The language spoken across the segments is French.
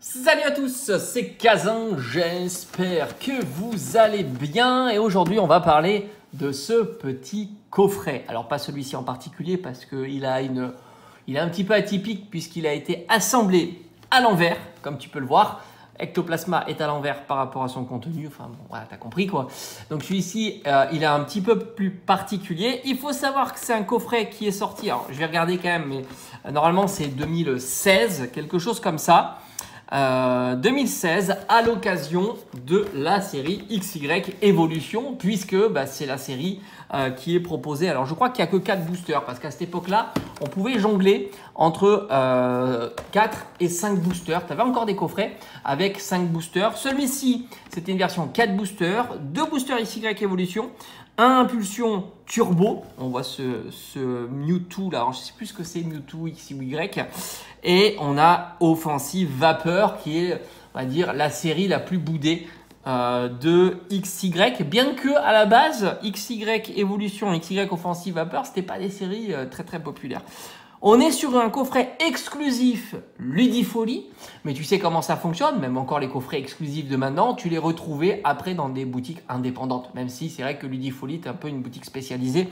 Salut à tous, c'est Kazan, j'espère que vous allez bien et aujourd'hui on va parler de ce petit coffret. Alors pas celui-ci en particulier parce qu'il a il est un petit peu atypique puisqu'il a été assemblé à l'envers comme tu peux le voir. Ectoplasma est à l'envers par rapport à son contenu, enfin bon, voilà, t'as compris quoi. Donc celui-ci, il est un petit peu plus particulier. Il faut savoir que c'est un coffret qui est sorti, alors je vais regarder quand même, mais normalement c'est 2016, quelque chose comme ça. 2016 à l'occasion de la série XY Evolution puisque c'est la série qui est proposée. Alors je crois qu'il n'y a que 4 boosters parce qu'à cette époque-là, on pouvait jongler entre 4 et 5 boosters. Tu avais encore des coffrets avec 5 boosters. Celui-ci, c'était une version 4 boosters, 2 boosters XY Evolution, un impulsion turbo. On voit ce Mewtwo là, alors, je ne sais plus ce que c'est Mewtwo XY. Et on a Offensive Vapeur qui est, on va dire, la série la plus boudée de XY. Bien que à la base, XY Evolution et XY Offensive Vapeur, c'était pas des séries très populaires. On est sur un coffret exclusif Ludifolie, mais tu sais comment ça fonctionne, même encore les coffrets exclusifs de maintenant, tu les retrouvais après dans des boutiques indépendantes, même si c'est vrai que Ludifolie est un peu une boutique spécialisée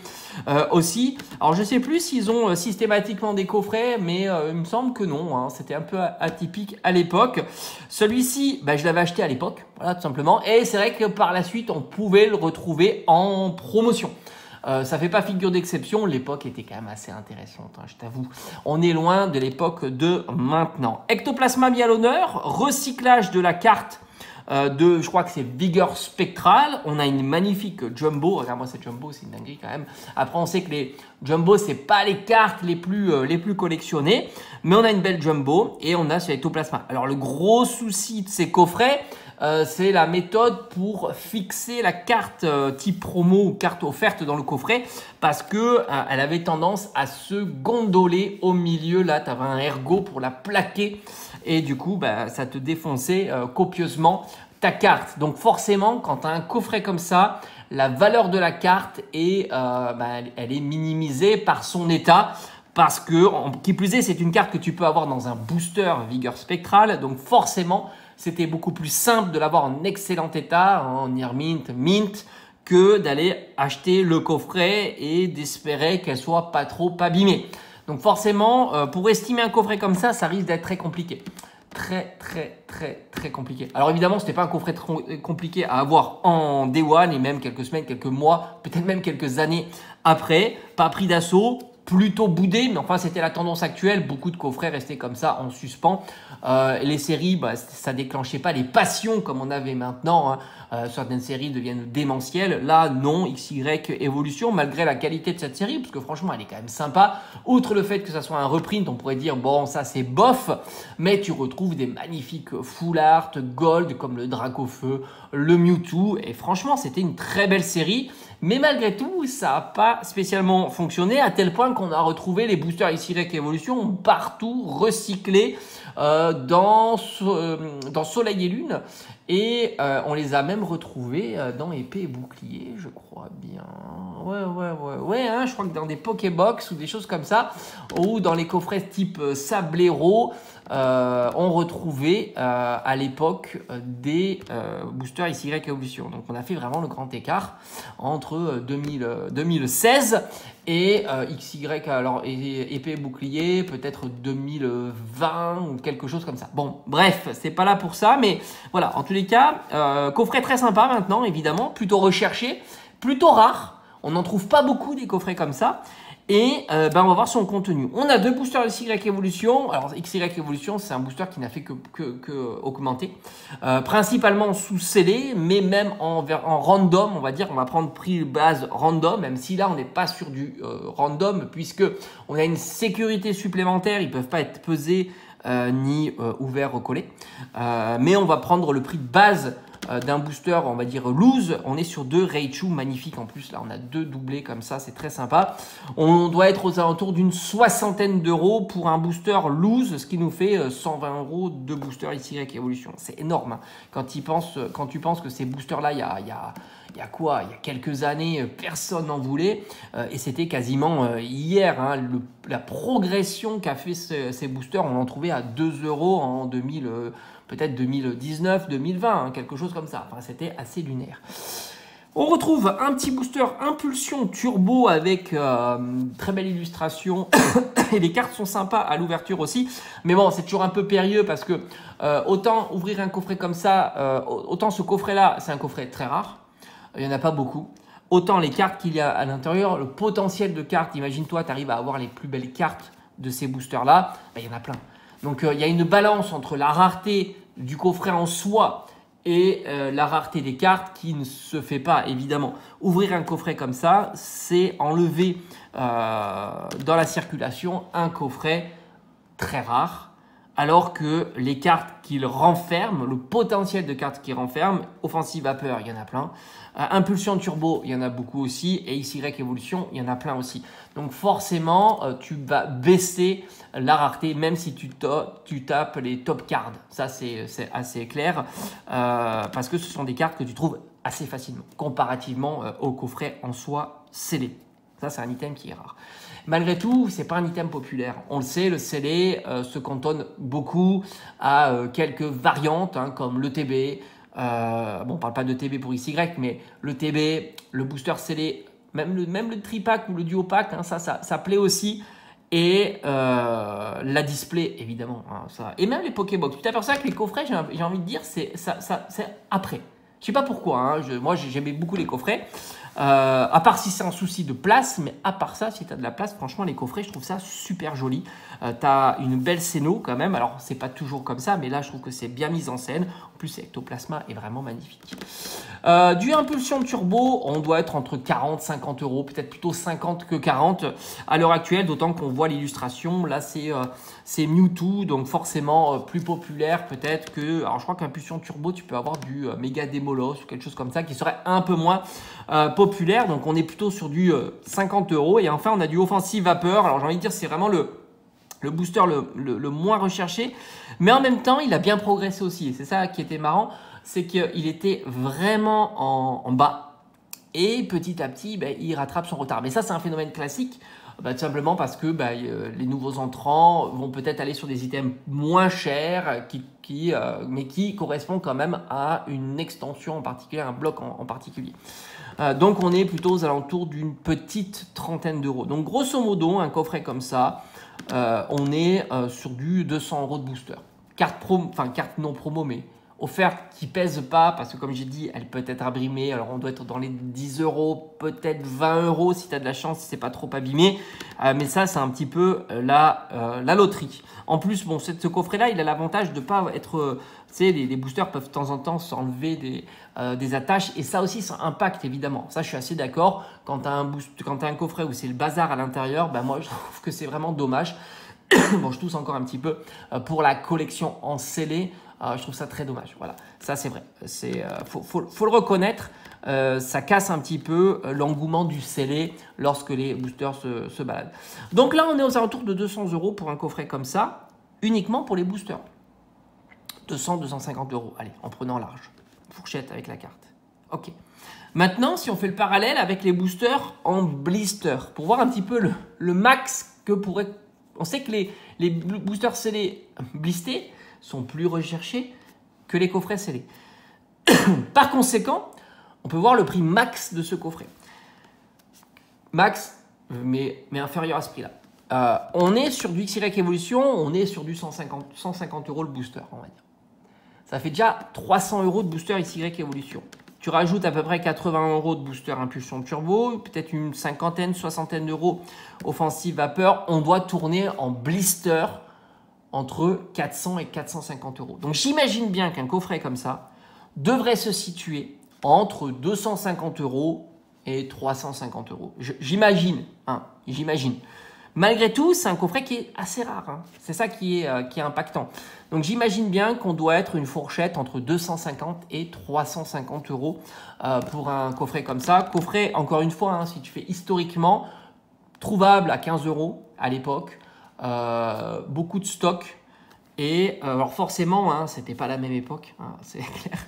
aussi. Alors je sais plus s'ils ont systématiquement des coffrets, mais il me semble que non, hein, c'était un peu atypique à l'époque. Celui-ci, je l'avais acheté à l'époque, voilà tout simplement, et c'est vrai que par la suite on pouvait le retrouver en promotion. Ça fait pas figure d'exception, l'époque était quand même assez intéressante, hein, je t'avoue. On est loin de l'époque de maintenant. Ectoplasma mis à l'honneur, recyclage de la carte je crois que c'est Vigueur Spectrale. On a une magnifique Jumbo. Regarde-moi cette Jumbo, c'est une dinguerie quand même. Après, on sait que les Jumbo, c'est pas les cartes les plus collectionnées, mais on a une belle Jumbo et on a ce Ectoplasma. Alors, le gros souci de ces coffrets, c'est la méthode pour fixer la carte type promo ou carte offerte dans le coffret parce que elle avait tendance à se gondoler au milieu. Là, tu avais un ergot pour la plaquer et du coup, ça te défonçait copieusement ta carte. Donc forcément, quand tu as un coffret comme ça, la valeur de la carte est, elle est minimisée par son état. Parce que, qui plus est, c'est une carte que tu peux avoir dans un booster Vigueur Spectrale. Donc forcément, c'était beaucoup plus simple de l'avoir en excellent état, en near mint, que d'aller acheter le coffret et d'espérer qu'elle soit pas trop abîmée. Donc forcément, pour estimer un coffret comme ça risque d'être très compliqué. Très compliqué. Alors évidemment, ce n'était pas un coffret très compliqué à avoir en Day One et même quelques semaines, quelques mois, peut-être même quelques années après. Pas pris d'assaut. Plutôt boudé, mais enfin c'était la tendance actuelle, beaucoup de coffrets restaient comme ça en suspens. Les séries, ça déclenchait pas les passions comme on avait maintenant, hein. Certaines séries deviennent démentielles, là non, XY Evolution, malgré la qualité de cette série, parce que franchement elle est quand même sympa, outre le fait que ça soit un reprint, on pourrait dire bon ça c'est bof, mais tu retrouves des magnifiques full art, gold comme le Dracofeu, le Mewtwo, et franchement c'était une très belle série. Mais malgré tout, ça n'a pas spécialement fonctionné à tel point qu'on a retrouvé les boosters XY Evolution partout recyclés dans Soleil et Lune. Et on les a même retrouvés dans Épée et Bouclier, je crois bien. Ouais, hein, je crois que dans des Pokébox ou des choses comme ça, ou dans les coffrets type Sablero, on retrouvait à l'époque des boosters XY Evolution. Donc on a fait vraiment le grand écart entre 2016 et XY, alors Épée et Bouclier, peut-être 2020 ou quelque chose comme ça. Bon, bref, c'est pas là pour ça, mais voilà, en tous les cas, coffret très sympa maintenant, évidemment, plutôt recherché, plutôt rare. On n'en trouve pas beaucoup des coffrets comme ça. Et on va voir son contenu. On a 2 boosters XY Evolution. Alors XY Evolution, c'est un booster qui n'a fait que augmenter. Principalement sous scellé, mais même en random, on va dire. On va prendre prix base random, même si là on n'est pas sur du random, puisque on a une sécurité supplémentaire. Ils ne peuvent pas être pesés ni ouverts recollés. Mais on va prendre le prix de base d'un booster, on va dire loose. On est sur 2 Raichu magnifiques en plus. Là, on a 2 doublés comme ça, c'est très sympa. On doit être aux alentours d'une 60aine d'euros pour un booster loose, ce qui nous fait 120 € de booster XY Evolution. C'est énorme. Hein. Quand tu penses que ces boosters-là, il y il y a quoi? Il y a quelques années, personne n'en voulait. Et c'était quasiment hier. Hein, la progression qu'a fait ces boosters, on en trouvait à 2 euros en 2000, peut-être 2019, 2020, hein, quelque chose comme ça. Enfin, c'était assez lunaire. On retrouve un petit booster Impulsion Turbo avec très belle illustration et les cartes sont sympas à l'ouverture aussi. Mais bon, c'est toujours un peu périlleux parce que autant ouvrir un coffret comme ça, autant ce coffret-là, c'est un coffret très rare. Il n'y en a pas beaucoup. Autant les cartes qu'il y a à l'intérieur, le potentiel de cartes, imagine-toi, tu arrives à avoir les plus belles cartes de ces boosters-là, ben, il y en a plein. Donc il y a une balance entre la rareté du coffret en soi et la rareté des cartes qui ne se fait pas, évidemment. Ouvrir un coffret comme ça, c'est enlever dans la circulation un coffret très rare, alors que les cartes qu'il renferme, le potentiel de cartes qu'il renferme, Offensive Vapeur, il y en a plein. Impulsion Turbo, il y en a beaucoup aussi. Et XY Evolution, il y en a plein aussi. Donc forcément, tu vas baisser la rareté, même si tu tapes les top cards. Ça, c'est assez clair. Parce que ce sont des cartes que tu trouves assez facilement, comparativement au coffret en soi scellé. Ça, c'est un item qui est rare. Malgré tout, ce n'est pas un item populaire. On le sait, le scellé se cantonne beaucoup à quelques variantes, hein, comme le TB. Bon, on ne parle pas de TB pour XY, mais le TB, le booster scellé, même le tripack ou le duopack, hein, ça plaît aussi. Et la display, évidemment. Hein, ça. Et même les Pokébox. Tu t'aperçois que les coffrets, j'ai envie de dire, c'est après. Je ne sais pas pourquoi. Hein, moi, j'aimais beaucoup les coffrets. À part si c'est un souci de place, mais à part ça, si tu as de la place, franchement, les coffrets, je trouve ça super joli. Tu as une belle scéno quand même. Alors, c'est pas toujours comme ça, mais là, je trouve que c'est bien mis en scène. En plus, l'ectoplasma est vraiment magnifique. Du Impulsion Turbo, on doit être entre 40 et 50 euros, peut-être plutôt 50 que 40 à l'heure actuelle, d'autant qu'on voit l'illustration. Là, c'est Mewtwo, donc forcément plus populaire peut-être que... Alors, je crois qu'Impulsion Turbo, tu peux avoir du Méga Démolos ou quelque chose comme ça qui serait un peu moins populaire. Donc, on est plutôt sur du 50 euros. Et enfin, on a du Offensive Vapeur. Alors, j'ai envie de dire, c'est vraiment le booster le moins recherché, mais en même temps, il a bien progressé aussi. Et c'est ça qui était marrant, c'est qu'il était vraiment en bas. Et petit à petit, ben, il rattrape son retard. Mais ça, c'est un phénomène classique, tout simplement parce que les nouveaux entrants vont peut-être aller sur des items moins chers, mais qui correspondent quand même à une extension en particulier, un bloc en particulier. Donc, on est plutôt aux alentours d'une petite trentaine d'euros. Donc, grosso modo, un coffret comme ça, on est sur du 200 euros de booster. Carte non promo, mais offerte qui pèse pas, parce que comme j'ai dit, elle peut être abîmée. Alors, on doit être dans les 10 euros, peut-être 20 euros si tu as de la chance, si c'est pas trop abîmé. Mais ça, c'est un petit peu la loterie. En plus, bon, ce coffret-là, il a l'avantage de ne pas être... tu sais, les boosters peuvent de temps en temps s'enlever des attaches. Et ça aussi, ça impacte, évidemment. Ça, je suis assez d'accord. Quand tu as un coffret où c'est le bazar à l'intérieur, moi, je trouve que c'est vraiment dommage. Bon, je tousse encore un petit peu pour la collection en scellé. Je trouve ça très dommage. Voilà, ça c'est vrai. Faut le reconnaître. Ça casse un petit peu l'engouement du scellé lorsque les boosters se baladent. Donc là, on est aux alentours de 200 euros pour un coffret comme ça, uniquement pour les boosters. 200-250 euros. Allez, en prenant large. Fourchette avec la carte. Ok. Maintenant, si on fait le parallèle avec les boosters en blister, pour voir un petit peu le max que pourrait... On sait que les boosters scellés blistés sont plus recherchés que les coffrets scellés. Par conséquent, on peut voir le prix max de ce coffret. Max, mais inférieur à ce prix-là. On est sur du XY Evolution, on est sur du 150 euros le booster, on va dire. Ça fait déjà 300 euros de booster XY Evolution. Tu rajoutes à peu près 80 euros de booster Impulsion Turbo, peut-être une soixantaine d'euros Offensive Vapeur. On doit tourner en blister entre 400 et 450 euros. Donc j'imagine bien qu'un coffret comme ça devrait se situer entre 250 euros et 350 euros. J'imagine, hein, j'imagine. Malgré tout, c'est un coffret qui est assez rare. Hein. C'est ça qui est impactant. Donc j'imagine bien qu'on doit être une fourchette entre 250 et 350 euros pour un coffret comme ça. Coffret, encore une fois, hein, si tu fais historiquement, trouvable à 15 euros à l'époque. Beaucoup de stock. Et alors forcément, hein, c'était pas la même époque, hein, c'est clair.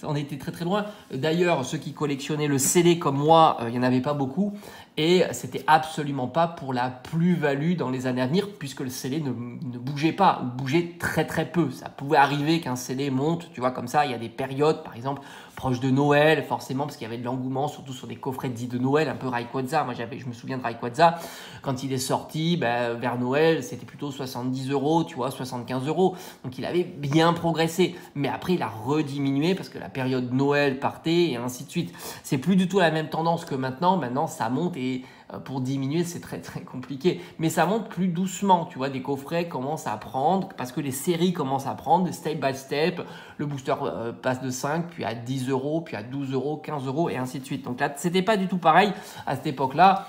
On était très très loin. D'ailleurs, ceux qui collectionnaient le CD comme moi, il n'y en avait pas beaucoup. Et c'était absolument pas pour la plus-value dans les années à venir, puisque le CD ne bougeait pas, ou bougeait très très peu. Ça pouvait arriver qu'un CD monte, tu vois, comme ça. Il y a des périodes, par exemple, proches de Noël, forcément, parce qu'il y avait de l'engouement, surtout sur des coffrets dits de Noël, un peu Rayquaza. Moi, je me souviens de Rayquaza. Quand il est sorti, vers Noël, c'était plutôt 70 €, tu vois, 75 €. Donc, il avait bien progressé. Mais après, il a rediminué parce que la période Noël partait et ainsi de suite. C'est plus du tout la même tendance que maintenant. Maintenant, ça monte et pour diminuer, c'est très très compliqué. Mais ça monte plus doucement, tu vois, des coffrets commencent à prendre parce que les séries commencent à prendre, step by step. Le booster passe de 5, puis à 10 €, puis à 12 €, 15 € et ainsi de suite. Donc là, c'était pas du tout pareil à cette époque-là.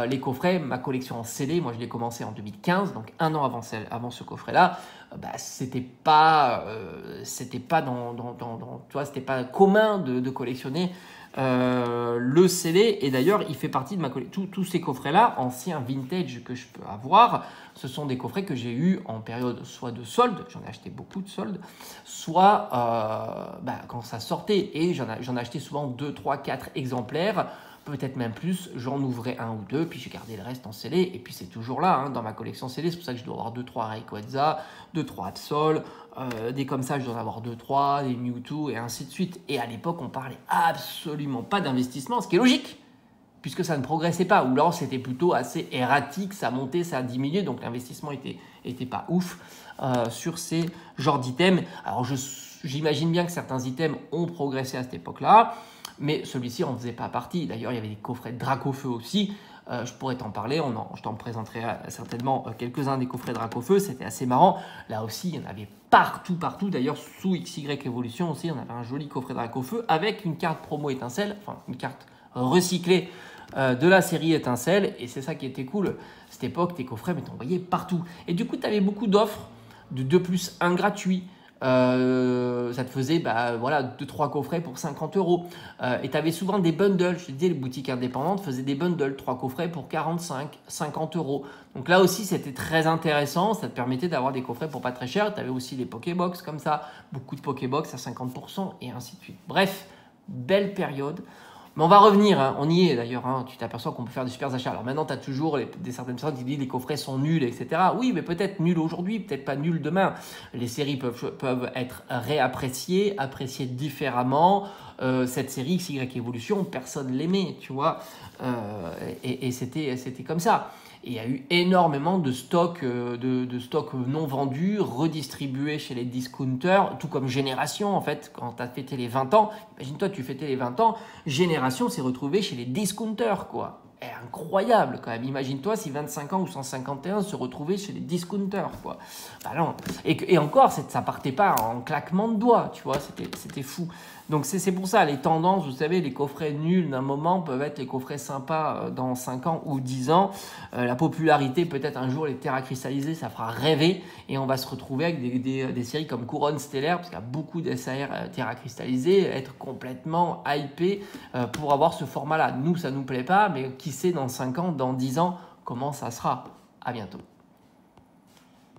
Les coffrets, ma collection en CD, moi je l'ai commencé en 2015, donc un an avant ce coffret-là. C'était pas tu vois, c'était pas commun de collectionner le CD. Et d'ailleurs, il fait partie de ma collection. Tous ces coffrets-là, anciens vintage que je peux avoir, ce sont des coffrets que j'ai eu en période soit de solde, j'en ai acheté beaucoup de soldes, soit quand ça sortait. Et j'en ai acheté souvent 2, 3, 4 exemplaires. Peut-être même plus, j'en ouvrais un ou deux, puis j'ai gardé le reste en CD, et puis c'est toujours là, dans ma collection CD, c'est pour ça que je dois avoir 2-3 Rayquaza, 2-3 Absol, des comme ça je dois en avoir 2-3, des Mewtwo, et ainsi de suite. Et à l'époque, on parlait absolument pas d'investissement, ce qui est logique, puisque ça ne progressait pas, ou alors c'était plutôt assez erratique, ça montait, ça diminuait, donc l'investissement était pas ouf sur ces genres d'items. Alors j'imagine bien que certains items ont progressé à cette époque-là, mais celui-ci n'en faisait pas partie. D'ailleurs, il y avait des coffrets Dracofeu aussi. Je pourrais t'en parler, je t'en présenterai certainement quelques-uns des coffrets Dracofeu. C'était assez marrant. Là aussi, il y en avait partout. D'ailleurs, sous XY Evolution aussi, on avait un joli coffret Dracofeu avec une carte promo étincelle, enfin une carte recyclée de la série Étincelle. Et c'est ça qui était cool. À cette époque, tes coffrets, mais t'en voyais partout. Et du coup, tu avais beaucoup d'offres de 2+1 gratuit. Ça te faisait 2-3 coffrets pour 50 €. Et tu avais souvent des bundles. Je te disais, les boutiques indépendantes faisaient des bundles, 3 coffrets pour 45, 50 €. Donc là aussi, c'était très intéressant. Ça te permettait d'avoir des coffrets pour pas très cher. Tu avais aussi les Pokébox comme ça, beaucoup de Pokébox à 50% et ainsi de suite. Bref, belle période. Mais on va revenir, on y est d'ailleurs, tu t'aperçois qu'on peut faire des super achats. Alors maintenant, tu as toujours certaines personnes qui disent les coffrets sont nuls, etc. Oui, mais peut-être nuls aujourd'hui, peut-être pas nuls demain. Les séries peuvent être réappréciées, appréciées différemment. Cette série XY Evolution, personne l'aimait, tu vois. Et c'était comme ça. Et il y a eu énormément de stocks non vendus, redistribués chez les discounters, tout comme Génération, en fait, quand tu as fêté les 20 ans. Imagine-toi, tu fêtais les 20 ans, Génération s'est retrouvée chez les discounters, quoi. Et incroyable, quand même. Imagine-toi si 25 ans ou 151 se retrouvaient chez les discounters, quoi. Non. Et encore, ça partait pas en claquement de doigts, tu vois, c'était fou. Donc c'est pour ça, les tendances, vous savez, les coffrets nuls d'un moment peuvent être les coffrets sympas dans 5 ans ou 10 ans. La popularité, peut-être un jour, les terras cristallisées, ça fera rêver. Et on va se retrouver avec des séries comme Couronne Stellaire, parce qu'il y a beaucoup d'SAR terras cristallisées, être complètement hypé pour avoir ce format-là. Nous, ça ne nous plaît pas, mais qui sait dans 5 ans, dans 10 ans, comment ça sera. À bientôt.